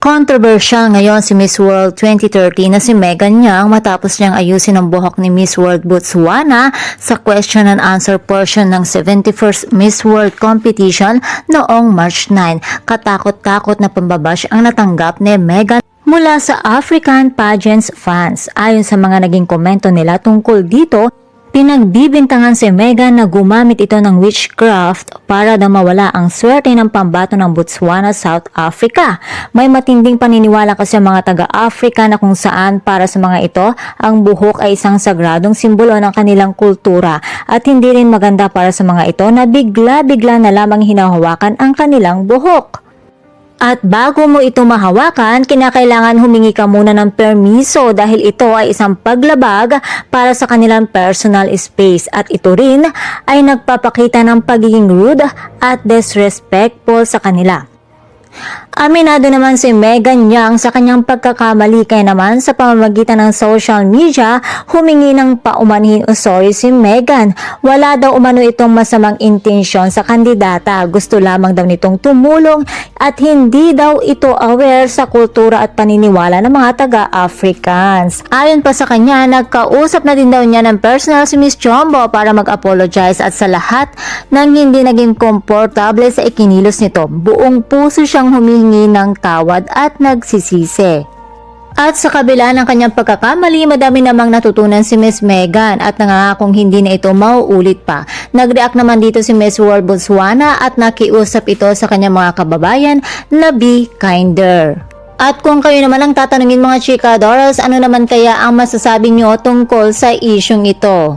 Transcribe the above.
Controversial ngayon si Miss World 2030 na si Megan Yang matapos niyang ayusin ang buhok ni Miss World Botswana sa question and answer portion ng 71st Miss World competition noong March 9. Katakot-takot na pambabash ang natanggap ni Megan mula sa African pageants fans. Ayon sa mga naging komento nila tungkol dito, pinagbibintangan si Megan na gumamit ito ng witchcraft para daw mawala ang swerte ng pambato ng Botswana, South Africa. May matinding paniniwala kasi ang mga taga-Africa na kung saan para sa mga ito, ang buhok ay isang sagradong simbolo ng kanilang kultura at hindi rin maganda para sa mga ito na bigla-bigla na lamang hinahawakan ang kanilang buhok. At bago mo ito mahawakan, kinakailangan humingi ka muna ng permiso dahil ito ay isang paglabag para sa kanilang personal space at ito rin ay nagpapakita ng pagiging rude at disrespectful sa kanila. Aminado naman si Megan Yang sa kanyang pagkakamali kaya naman sa pamamagitan ng social media, humingi ng paumanhin o sorry si Megan. Wala daw umano itong masamang intensyon sa kandidata. Gusto lamang daw nitong tumulong at hindi daw ito aware sa kultura at paniniwala ng mga taga-Africans. Ayon pa sa kanya, nagkausap na din daw niya ng personal si Miss Chombo para mag-apologize at sa lahat ng hindi naging komportable sa ikinilos nito. Buong puso siyang humihingi ng tawad at nagsisisi. At sa kabila ng kanyang pagkakamali, madami namang natutunan si Miss Megan at nangangakong hindi na ito mauulit pa. Nag-react naman dito si Miss World Botswana at nakiusap ito sa kanyang mga kababayan na be kinder. At kung kayo naman ang tatanungin mga chika adorers, ano naman kaya ang masasabi nyo tungkol sa isyung ito?